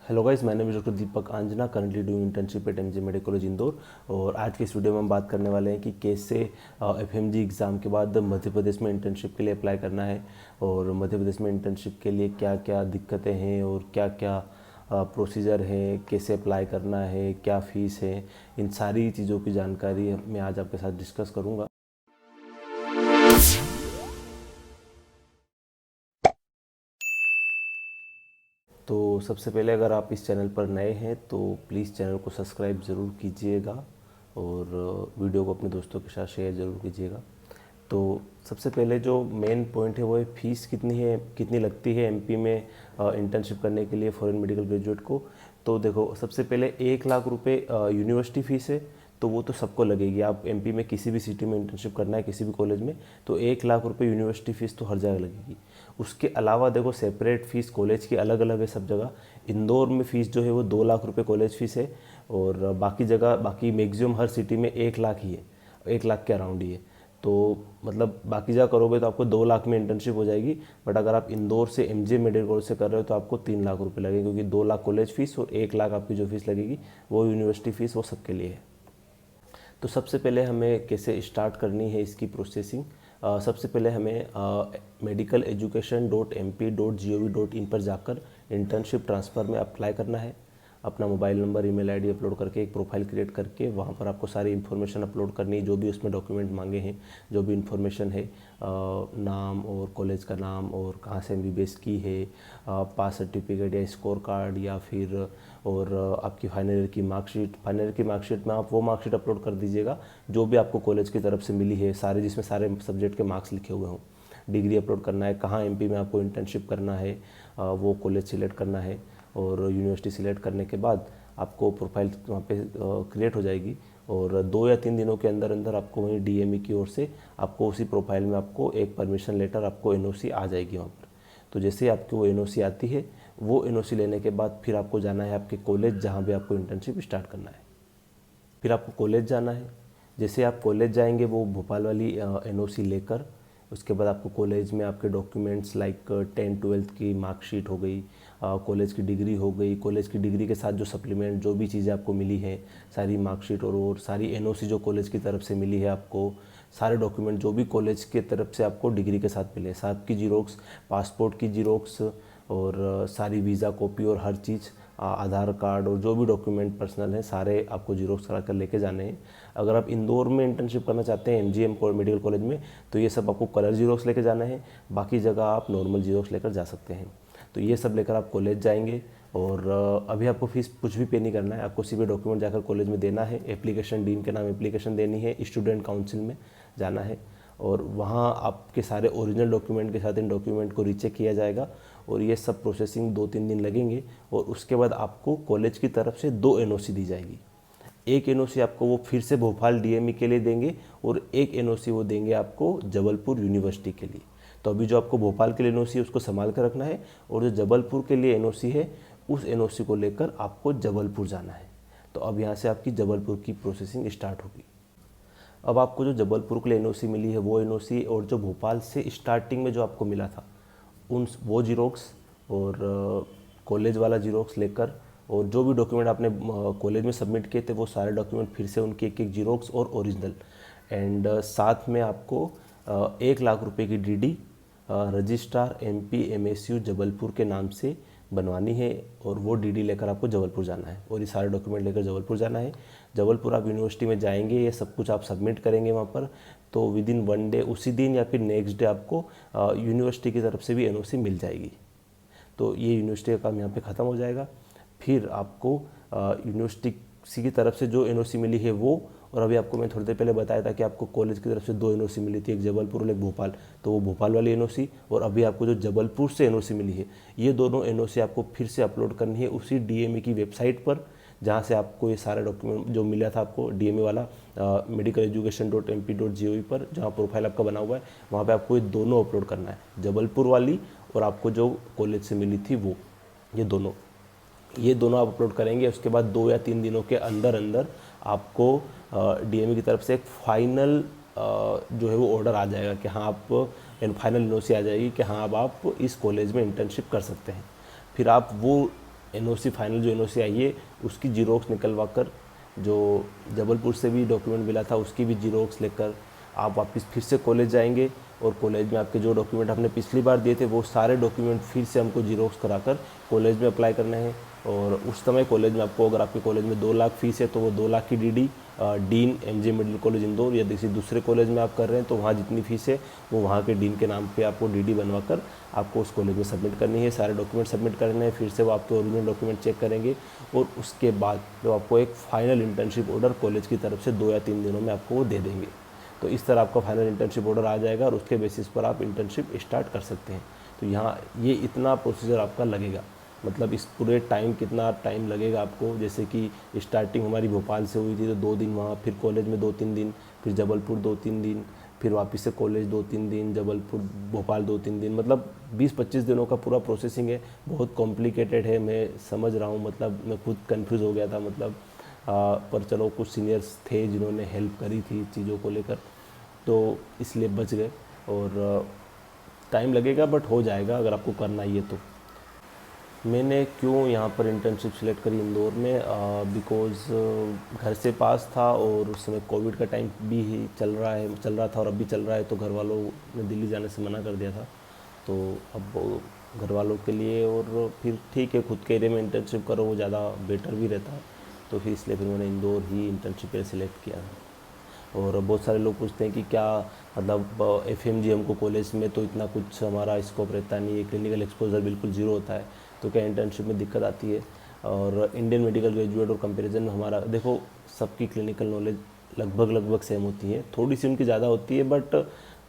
Hello guys, मैंने doctor Deepak Anjana, currently doing internship at MJ medical college Indore. और आज के इस वीडियो में हम बात करने वाले हैं कि कैसे एफएमजी एग्ज़ाम के बाद मध्य प्रदेश में इंटर्नशिप के लिए अप्लाई करना है और मध्य प्रदेश में इंटर्नशिप के लिए क्या क्या दिक्कतें हैं और क्या क्या प्रोसीजर है, कैसे अप्लाई करना है, क्या फ़ीस है। इन सारी चीज़ों की जानकारी मैं आज आपके साथ डिस्कस करूँगा। तो सबसे पहले अगर आप इस चैनल पर नए हैं तो प्लीज़ चैनल को सब्सक्राइब ज़रूर कीजिएगा और वीडियो को अपने दोस्तों के साथ शेयर ज़रूर कीजिएगा। तो सबसे पहले जो मेन पॉइंट है वो है फ़ीस कितनी लगती है एमपी में इंटर्नशिप करने के लिए फॉरेन मेडिकल ग्रेजुएट को। तो देखो, सबसे पहले 1 लाख रुपए यूनिवर्सिटी फ़ीस है, तो वो तो सबको लगेगी। आप एमपी में किसी भी सिटी में इंटर्नशिप करना है, किसी भी कॉलेज में, तो 1 लाख रुपए यूनिवर्सिटी फ़ीस तो हर जगह लगेगी। उसके अलावा देखो, सेपरेट फ़ीस कॉलेज की अलग अलग है सब जगह। इंदौर में फ़ीस जो है वो 2 लाख रुपए कॉलेज फ़ीस है और बाकी जगह, बाकी मैक्सिमम हर सिटी में 1 लाख ही है, 1 लाख के अराउंड ही है। तो मतलब बाकी जगह करोगे तो आपको 2 लाख में इंटर्नशिप हो जाएगी। बट अगर आप इंदौर से एमजे मेडिकल कॉलेज से कर रहे हो तो आपको 3 लाख रुपए लगेंगे, क्योंकि 2 लाख कॉलेज फीस और 1 लाख आपकी जो फीस लगेगी वो यूनिवर्सिटी फ़ीस, वो सबके लिए है। तो सबसे पहले हमें कैसे स्टार्ट करनी है इसकी प्रोसेसिंग। सबसे पहले हमें medical education.mp.gov.in पर जाकर इंटर्नशिप ट्रांसफ़र में अप्लाई करना है। अपना mobile number, email ID upload करके एक प्रोफाइल क्रिएट करके वहाँ पर आपको सारी इन्फॉर्मेशन अपलोड करनी है, जो भी उसमें डॉक्यूमेंट मांगे हैं, जो भी इन्फॉर्मेशन है, नाम और कॉलेज का नाम और कहाँ से एमबीबीएस की है, पास सर्टिफिकेट या स्कोर कार्ड, या फिर और आपकी फाइनल ईयर की मार्कशीट। फाइनल ईयर की मार्कशीट में आप वो मार्कशीट अपलोड कर दीजिएगा जो भी आपको कॉलेज की तरफ से मिली है, सारे, जिसमें सारे सब्जेक्ट के मार्क्स लिखे हुए हों। डिग्री अपलोड करना है, कहाँ एमपी में आपको इंटर्नशिप करना है, वो कॉलेज सिलेक्ट करना है और यूनिवर्सिटी सिलेक्ट करने के बाद आपको प्रोफाइल वहाँ पे क्रिएट हो जाएगी और 2 या 3 दिनों के अंदर अंदर आपको वहीं डीएमई की ओर से आपको उसी प्रोफाइल में आपको एक परमिशन लेटर, आपको एनओसी आ जाएगी वहाँ पर। तो जैसे ही आपकी वो एनओसी आती है, वो एनओसी लेने के बाद फिर आपको जाना है आपके कॉलेज जहाँ भी आपको इंटर्नशिप स्टार्ट करना है। फिर आपको कॉलेज जाना है। जैसे आप कॉलेज जाएंगे वो भोपाल वाली एनओसी लेकर, उसके बाद आपको कॉलेज में आपके डॉक्यूमेंट्स लाइक 10-12 की मार्कशीट हो गई, कॉलेज की डिग्री हो गई, कॉलेज की डिग्री के साथ जो सप्लीमेंट जो भी चीज़ें आपको मिली हैं, सारी मार्कशीट और सारी एनओसी जो कॉलेज की तरफ से मिली है आपको, सारे डॉक्यूमेंट जो भी कॉलेज के तरफ से आपको डिग्री के साथ मिले, साथ की जीरोक्स, पासपोर्ट की जीरोक्स और सारी वीज़ा कॉपी और हर चीज़, आधार कार्ड और जो भी डॉक्यूमेंट पर्सनल हैं सारे आपको जीरोक्स करा कर लेके जाने हैं। अगर आप इंदौर में इंटर्नशिप करना चाहते हैं एमजीएम मेडिकल कॉलेज में, तो ये सब आपको कलर जीरोक्स लेके जाना है। बाकी जगह आप नॉर्मल जीरोक्स लेकर जा सकते हैं। तो ये सब लेकर आप कॉलेज जाएंगे और अभी आपको फीस कुछ भी पे नहीं करना है, आपको सीधे डॉक्यूमेंट जाकर कॉलेज में देना है। एप्लीकेशन, डीन के नाम एप्लीकेशन देनी है, स्टूडेंट काउंसिल में जाना है और वहाँ आपके सारे ओरिजिनल डॉक्यूमेंट के साथ इन डॉक्यूमेंट को रीचेक किया जाएगा और ये सब प्रोसेसिंग 2-3 दिन लगेंगे। और उसके बाद आपको कॉलेज की तरफ से 2 एनओसी दी जाएगी। एक एनओसी आपको वो फिर से भोपाल डीएमई के लिए देंगे और एक एनओसी वो देंगे आपको जबलपुर यूनिवर्सिटी के लिए। तो अभी जो आपको भोपाल के लिए एनओसी है उसको संभाल कर रखना है और जो जबलपुर के लिए एनओसी है उस एनओसी को लेकर आपको जबलपुर जाना है। तो अब यहाँ से आपकी जबलपुर की प्रोसेसिंग स्टार्ट होगी। अब आपको जो जबलपुर के लिए एनओसी मिली है वो एनओसी और जो भोपाल से स्टार्टिंग में जो आपको मिला था उन वो जीरोक्स और कॉलेज वाला जीरोक्स लेकर और जो भी डॉक्यूमेंट आपने कॉलेज में सबमिट किए थे वो सारे डॉक्यूमेंट फिर से उनके एक एक जीरोक्स और ओरिजिनल एंड साथ में आपको 1 लाख रुपए की DD registrar MP MSU Jabalpur के नाम से बनवानी है और वो डीडी लेकर आपको जबलपुर जाना है और ये सारे डॉक्यूमेंट लेकर जबलपुर जाना है। जबलपुर आप यूनिवर्सिटी में जाएंगे, ये सब कुछ आप सबमिट करेंगे वहाँ पर, तो विद इन 1 डे, उसी दिन या फिर नेक्स्ट डे आपको यूनिवर्सिटी की तरफ से भी एनओसी मिल जाएगी। तो ये यूनिवर्सिटी का काम यहाँ पे ख़त्म हो जाएगा। फिर आपको यूनिवर्सिटी की तरफ से जो एनओसी मिली है वो, और अभी आपको मैं थोड़ी देर पहले बताया था कि आपको कॉलेज की तरफ से 2 एनओसी मिली थी, एक जबलपुर और एक भोपाल, तो वो भोपाल वाली एनओसी और अभी आपको जो जबलपुर से एनओसी मिली है, ये दोनों एनओसी आपको फिर से अपलोड करनी है उसी डीएमई की वेबसाइट पर, जहाँ से आपको ये सारा डॉक्यूमेंट जो मिला था आपको डीएमई वाला medical-education.mp.gov पर, जहाँ प्रोफाइल आपका बना हुआ है, वहाँ पे आपको ये दोनों अपलोड करना है, जबलपुर वाली और आपको जो कॉलेज से मिली थी वो, ये दोनों आप अपलोड करेंगे। उसके बाद 2 या 3 दिनों के अंदर अंदर आपको डीएमई की तरफ से एक फाइनल जो है वो ऑर्डर आ जाएगा कि हाँ आप, फाइनल एनओसी आ जाएगी कि हाँ अब आप इस कॉलेज में इंटर्नशिप कर सकते हैं। फिर आप वो एनओसी फाइनल जो एनओसी आई है उसकी जीरोक्स निकलवा कर, जो जबलपुर से भी डॉक्यूमेंट मिला था उसकी भी जीरोक्स लेकर आप वापस फिर से कॉलेज जाएंगे और कॉलेज में आपके जो डॉक्यूमेंट आपने पिछली बार दिए थे वो सारे डॉक्यूमेंट फिर से हमको जीरोक्स कराकर कॉलेज में अप्लाई करना है। और उस समय कॉलेज में आपको, अगर आपके कॉलेज में 2 लाख फीस है तो वो 2 लाख की DD dean MJ middle college Indore या किसी दूसरे कॉलेज में आप कर रहे हैं तो वहाँ जितनी फीस है वो वहाँ के डीन के नाम पे आपको डीडी बनवा कर आपको उस कॉलेज में सबमिट करनी है। सारे डॉक्यूमेंट सबमिट करने हैं, फिर से वो आपके ओरिजिनल डॉक्यूमेंट चेक करेंगे और उसके बाद जो आपको एक फाइनल इंटर्नशिप ऑर्डर कॉलेज की तरफ से 2 या 3 दिनों में आपको वो दे देंगे। तो इस तरह आपका फाइनल इंटर्नशिप ऑर्डर आ जाएगा और उसके बेसिस पर आप इंटर्नशिप स्टार्ट कर सकते हैं। तो यहाँ ये इतना प्रोसीजर आपका लगेगा, मतलब इस पूरे टाइम कितना टाइम लगेगा आपको। जैसे कि स्टार्टिंग हमारी भोपाल से हुई थी तो 2 दिन वहाँ, फिर कॉलेज में 2-3 दिन, फिर जबलपुर 2-3 दिन, फिर वापस से कॉलेज 2-3 दिन, जबलपुर भोपाल 2-3 दिन, मतलब 20-25 दिनों का पूरा प्रोसेसिंग है। बहुत कॉम्प्लिकेटेड है, मैं समझ रहा हूँ, मतलब मैं खुद कंफ्यूज हो गया था, मतलब पर चलो कुछ सीनियर्स थे जिन्होंने हेल्प करी थी चीज़ों को लेकर, तो इसलिए बच गए। और टाइम लगेगा बट हो जाएगा अगर आपको करना ही है तो। मैंने क्यों यहाँ पर इंटर्नशिप सेलेक्ट करी इंदौर में, बिकॉज़ घर से पास था और उस समय कोविड का टाइम भी ही चल रहा था और अब भी चल रहा है, तो घर वालों ने दिल्ली जाने से मना कर दिया था। तो अब घर वालों के लिए, और फिर ठीक है खुद के एरिया में इंटर्नशिप करो वो ज़्यादा बेटर भी रहता है, तो फिर इसलिए फिर मैंने इंदौर ही इंटर्नशिप के लिए सिलेक्ट किया। और बहुत सारे लोग पूछते हैं कि क्या मतलब एफएमजी हमको कॉलेज में तो इतना कुछ हमारा स्कोप रहता नहीं है, क्लिनिकल एक्सपोजर बिल्कुल ज़ीरो होता है, तो क्या इंटर्नशिप में दिक्कत आती है। और इंडियन मेडिकल ग्रेजुएट और कंपैरिजन में हमारा देखो सबकी क्लिनिकल नॉलेज लगभग सेम होती है, थोड़ी सी उनकी ज़्यादा होती है बट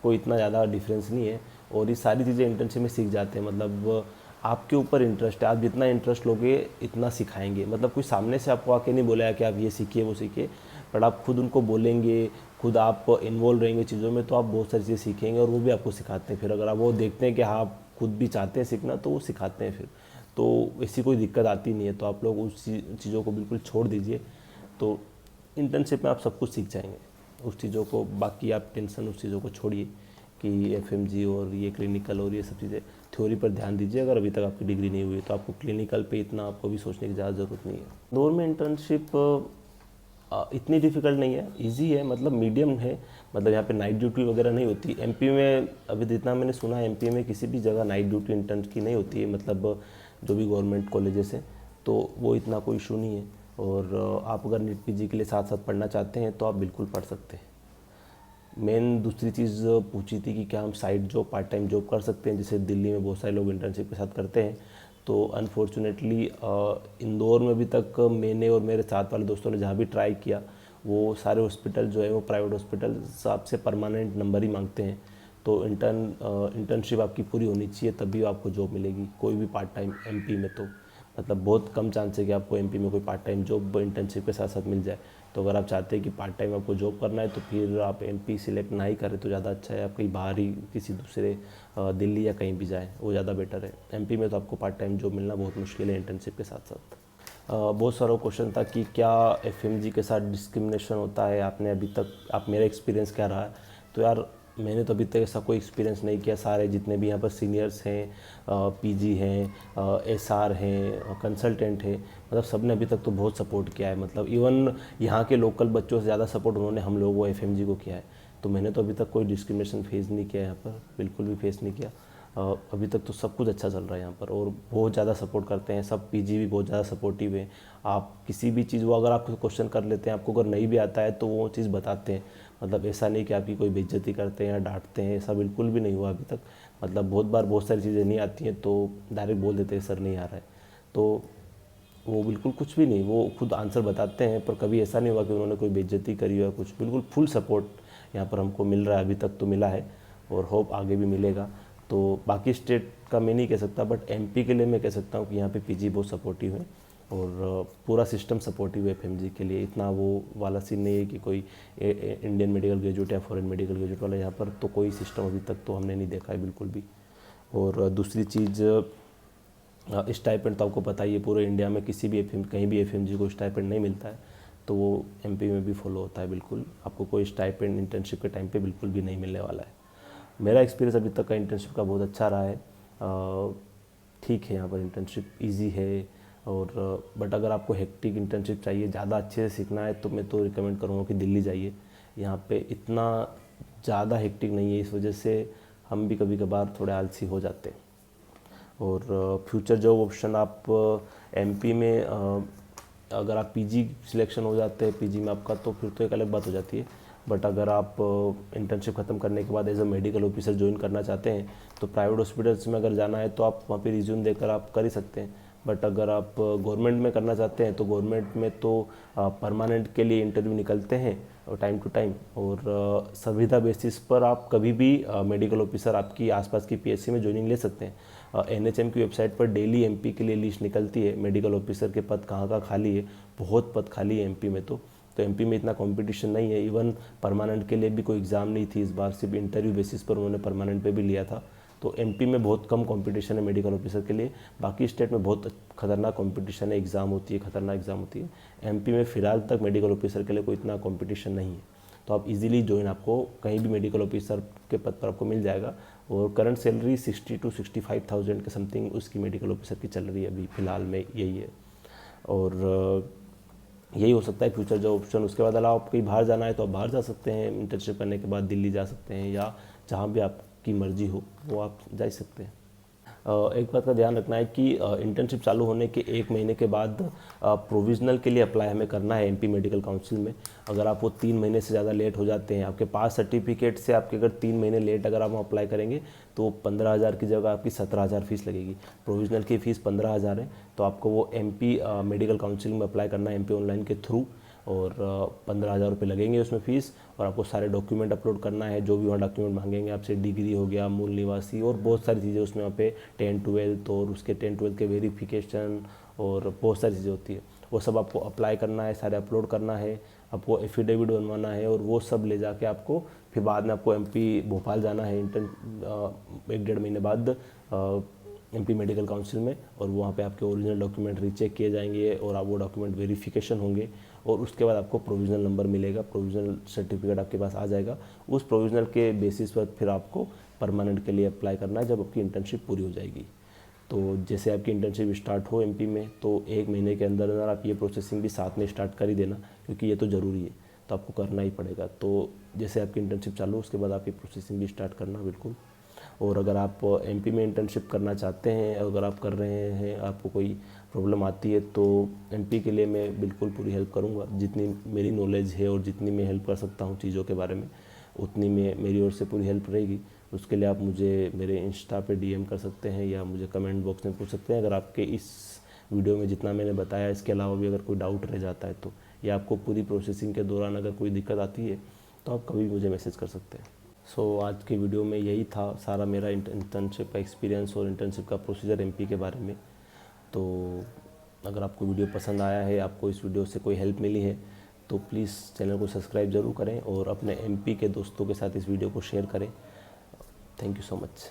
कोई इतना ज़्यादा डिफरेंस नहीं है। और ये सारी चीज़ें इंटर्नशिप में सीख जाते हैं, मतलब आपके ऊपर इंटरेस्ट है, आप जितना इंटरेस्ट लोगे इतना सिखाएंगे। मतलब कोई सामने से आपको आके नहीं बोला है कि आप ये सीखिए वो सीखिए, बट आप खुद उनको बोलेंगे, खुद आप इन्वॉल्व रहेंगे चीज़ों में, तो आप बहुत सारी चीज़ें सीखेंगे और वो भी आपको सिखाते हैं। फिर अगर आप वो देखते हैं कि हाँ आप खुद भी चाहते हैं सीखना तो वो सिखाते हैं फिर, तो ऐसी कोई दिक्कत आती नहीं है। तो आप लोग उस चीज़ों को बिल्कुल छोड़ दीजिए, तो इंटर्नशिप में आप सब कुछ सीख जाएंगे उस चीज़ों को। बाकी आप टेंशन उस चीज़ों को छोड़िए कि एफएमजी और ये क्लिनिकल और ये सब चीज़ें, थ्योरी पर ध्यान दीजिए। अगर अभी तक आपकी डिग्री नहीं हुई तो आपको क्लिनिकल पे इतना आपको भी सोचने की ज़्यादा ज़रूरत नहीं है। दौर में इंटर्नशिप इतनी डिफ़िकल्ट नहीं है, इजी है, मतलब मीडियम है। मतलब यहाँ पे नाइट ड्यूटी वगैरह नहीं होती। एमपी में अभी जितना मैंने सुना है एमपी में किसी भी जगह नाइट ड्यूटी इंटर्न की नहीं होती है, मतलब जो भी गवर्नमेंट कॉलेजेस हैं, तो वो इतना कोई इशू नहीं है। और आप अगर नीट पीजी के लिए साथ साथ पढ़ना चाहते हैं तो आप बिल्कुल पढ़ सकते हैं। मेन दूसरी चीज़ पूछी थी कि क्या हम side job, part time job कर सकते हैं, जैसे दिल्ली में बहुत सारे लोग इंटर्नशिप के साथ करते हैं। तो अनफॉर्चुनेटली इंदौर में अभी तक मैंने और मेरे साथ वाले दोस्तों ने जहाँ भी ट्राई किया, वो सारे हॉस्पिटल जो है वो प्राइवेट हॉस्पिटल आपसे परमानेंट नंबर ही मांगते हैं। तो इंटर्नशिप आपकी पूरी होनी चाहिए तभी आपको जॉब मिलेगी, कोई भी पार्ट टाइम एमपी में। तो मतलब बहुत कम चांस है कि आपको एमपी में कोई पार्ट टाइम जॉब इंटर्नशिप के साथ साथ मिल जाए। तो अगर आप चाहते हैं कि पार्ट टाइम आपको जॉब करना है तो फिर आप एमपी सिलेक्ट ना ही करें तो ज़्यादा अच्छा है। आप कहीं बाहर ही किसी दूसरे दिल्ली या कहीं भी जाएँ, वो ज़्यादा बेटर है। एमपी में तो आपको पार्ट टाइम जॉब मिलना बहुत मुश्किल है इंटर्नशिप के साथ साथ। बहुत सारा क्वेश्चन था कि क्या एफएमजी के साथ डिस्क्रिमिनेशन होता है, आपने अभी तक आप मेरा एक्सपीरियंस क्या रहा है। तो यार मैंने तो अभी तक ऐसा कोई एक्सपीरियंस नहीं किया। सारे जितने भी यहाँ पर सीनियर्स हैं, पीजी हैं, एसआर हैं, कंसल्टेंट हैं, मतलब सब ने अभी तक तो बहुत सपोर्ट किया है। मतलब इवन यहाँ के लोकल बच्चों से ज़्यादा सपोर्ट उन्होंने हम लोगों को एफएमजी को किया है। तो मैंने तो अभी तक कोई डिस्क्रिमिनेशन फेस नहीं किया यहाँ पर, बिल्कुल भी फेस नहीं किया। अभी तक तो सब कुछ अच्छा चल रहा है यहाँ पर और बहुत ज़्यादा सपोर्ट करते हैं सब। पीजी भी बहुत ज़्यादा सपोर्टिव है। आप किसी भी चीज़ वो अगर आप क्वेश्चन कर लेते हैं, आपको अगर नहीं भी आता है तो वो चीज़ बताते हैं। मतलब ऐसा नहीं कि आपकी कोई बेइज्जती करते हैं या डांटते हैं, ऐसा बिल्कुल भी नहीं हुआ अभी तक। मतलब बहुत बार बहुत सारी चीज़ें नहीं आती हैं तो डायरेक्ट बोल देते हैं सर नहीं आ रहा है, तो वो बिल्कुल कुछ भी नहीं, वो खुद आंसर बताते हैं। पर कभी ऐसा नहीं हुआ कि उन्होंने कोई बेइज्जती करी हो, कुछ। बिल्कुल फुल सपोर्ट यहाँ पर हमको मिल रहा है, अभी तक तो मिला है और होप आगे भी मिलेगा। तो बाकी स्टेट का मैं नहीं कह सकता, बट एमपी के लिए मैं कह सकता हूँ कि यहाँ पे पीजी बहुत सपोर्टिव है और पूरा सिस्टम सपोर्टिव है एफएमजी के लिए। इतना वो वाला सीन नहीं है कि कोई इंडियन मेडिकल ग्रेजुएट या फॉरेन मेडिकल ग्रेजुएट वाला, यहाँ पर तो कोई सिस्टम अभी तक तो हमने नहीं देखा है बिल्कुल भी। और दूसरी चीज़, स्टाइपेंड तो आपको पता ही है, पूरे इंडिया में किसी भी कहीं भी एफएमजी को स्टाइपेंड नहीं मिलता है, तो वो एमपी में भी फॉलो होता है। बिल्कुल आपको कोई स्टाइपेंड इंटर्नशिप के टाइम पे बिल्कुल भी नहीं मिलने वाला है। मेरा एक्सपीरियंस अभी तक का इंटर्नशिप का बहुत अच्छा रहा है। ठीक है, यहाँ पर इंटर्नशिप इजी है, और बट अगर आपको हेक्टिक इंटर्नशिप चाहिए, ज़्यादा अच्छे से सीखना है, तो मैं तो रिकमेंड करूँगा कि दिल्ली जाइए। यहाँ पे इतना ज़्यादा हेक्टिक नहीं है, इस वजह से हम भी कभी कभार थोड़े आलसी हो जाते हैं। और फ्यूचर जॉब ऑप्शन आप एमपी में अगर आप पीजी सिलेक्शन हो जाते हैं पीजी में आपका, तो फिर तो एक अलग बात हो जाती है। बट अगर आप इंटर्नशिप ख़त्म करने के बाद as a medical officer join करना चाहते हैं, तो प्राइवेट हॉस्पिटल्स में अगर जाना है तो आप वहाँ पे रिज्यूम देकर आप कर ही सकते हैं। बट अगर आप गवर्नमेंट में करना चाहते हैं तो गवर्नमेंट में तो परमानेंट के लिए इंटरव्यू निकलते हैं टाइम टू टाइम, और संविदा बेसिस पर आप कभी भी मेडिकल ऑफिसर आपकी आसपास की पीएससी में ज्वाइनिंग ले सकते हैं। एनएचएम की वेबसाइट पर डेली एमपी के लिए लिस्ट निकलती है, मेडिकल ऑफिसर के पद कहाँ खाली है, बहुत पद खाली है एमपी में। तो एमपी में इतना कंपटीशन नहीं है। इवन परमानेंट के लिए भी कोई एग्ज़ाम नहीं थी इस बार, सिर्फ इंटरव्यू बेसिस पर उन्होंने परमानेंट पे भी लिया था। तो एमपी में बहुत कम कंपटीशन है मेडिकल ऑफिसर के लिए। बाकी स्टेट में बहुत खतरनाक कंपटीशन है, एग्ज़ाम होती है, खतरनाक एग्ज़ाम होती है। एमपी में फ़िलहाल तक मेडिकल ऑफिसर के लिए कोई इतना कंपटीशन नहीं है, तो आप इजीली ज्वाइन आपको कहीं भी मेडिकल ऑफिसर के पद पर आपको मिल जाएगा। और करंट सैलरी 60 to 65,000 के समथिंग उसकी मेडिकल ऑफिसर की चल रही है अभी फ़िलहाल में, यही है। और यही हो सकता है फ्यूचर जॉब ऑप्शन। उसके बाद अलावा आप कहीं बाहर जाना है तो आप बाहर जा सकते हैं, इंटर्नशिप करने के बाद दिल्ली जा सकते हैं, या जहाँ भी आपकी मर्जी हो वो आप जा सकते हैं। एक बात का ध्यान रखना है कि इंटर्नशिप चालू होने के 1 महीने के बाद प्रोविज़नल के लिए अप्लाई हमें करना है एमपी मेडिकल काउंसिल में। अगर आप वो 3 महीने से ज़्यादा लेट हो जाते हैं, आपके पास सर्टिफिकेट से आपके अगर 3 महीने लेट अगर आप अप्लाई करेंगे, तो 15,000 की जगह आपकी 17,000 फीस लगेगी। प्रोविज़नल की फ़ीस 15,000 है, तो आपको वो एमपी मेडिकल काउंसिल में अप्लाई करना है एमपी ऑनलाइन के थ्रू, और 15,000 रुपये लगेंगे उसमें फ़ीस। और आपको सारे डॉक्यूमेंट अपलोड करना है, जो भी वहाँ डॉक्यूमेंट मांगेंगे आपसे, डिग्री हो गया, मूल निवासी, और बहुत सारी चीज़ें उसमें वहाँ पे 10-12 और उसके 10-12 के वेरिफिकेशन और बहुत सारी चीज़ें होती है, वो सब आपको अप्लाई करना है, सारे अपलोड करना है, आपको एफिडेविट बनवाना है, और वो सब ले जाके आपको फिर बाद में आपको एमपी भोपाल जाना है 1-1.5 महीने बाद एमपी मेडिकल काउंसिल में, और वहाँ पे आपके ओरिजिनल डॉक्यूमेंट रीचेक किए जाएंगे और आप वो डॉक्यूमेंट वेरिफिकेशन होंगे, और उसके बाद आपको प्रोविज़नल नंबर मिलेगा, प्रोविज़नल सर्टिफिकेट आपके पास आ जाएगा। उस प्रोविज़नल के बेसिस पर फिर आपको परमानेंट के लिए अप्लाई करना है जब आपकी इंटर्नशिप पूरी हो जाएगी। तो जैसे आपकी इंटर्नशिप स्टार्ट हो एमपी में, तो 1 महीने के अंदर अंदर आप ये प्रोसेसिंग भी साथ में स्टार्ट कर ही देना, क्योंकि ये तो ज़रूरी है, तो आपको करना ही पड़ेगा। तो जैसे आपकी इंटर्नशिप चालू, उसके बाद आप ये प्रोसेसिंग भी स्टार्ट करना बिल्कुल। और अगर आप एमपी में इंटर्नशिप करना चाहते हैं, अगर आप कर रहे हैं, आपको कोई प्रॉब्लम आती है, तो एमपी के लिए मैं बिल्कुल पूरी हेल्प करूंगा। जितनी मेरी नॉलेज है और जितनी मैं हेल्प कर सकता हूं चीज़ों के बारे में, उतनी में मेरी ओर से पूरी हेल्प रहेगी। उसके लिए आप मुझे मेरे इंस्टा पे डीएम कर सकते हैं, या मुझे कमेंट बॉक्स में पूछ सकते हैं। अगर आपके इस वीडियो में जितना मैंने बताया, इसके अलावा भी अगर कोई डाउट रह जाता है तो, या आपको पूरी प्रोसेसिंग के दौरान अगर कोई दिक्कत आती है, तो आप कभी मुझे मैसेज कर सकते हैं। सो आज के वीडियो में यही था सारा मेरा इंटर्नशिप का एक्सपीरियंस और इंटर्नशिप का प्रोसीजर एमपी के बारे में। तो अगर आपको वीडियो पसंद आया है, आपको इस वीडियो से कोई हेल्प मिली है, तो प्लीज़ चैनल को सब्सक्राइब ज़रूर करें और अपने एमपी के दोस्तों के साथ इस वीडियो को शेयर करें। Thank you so much.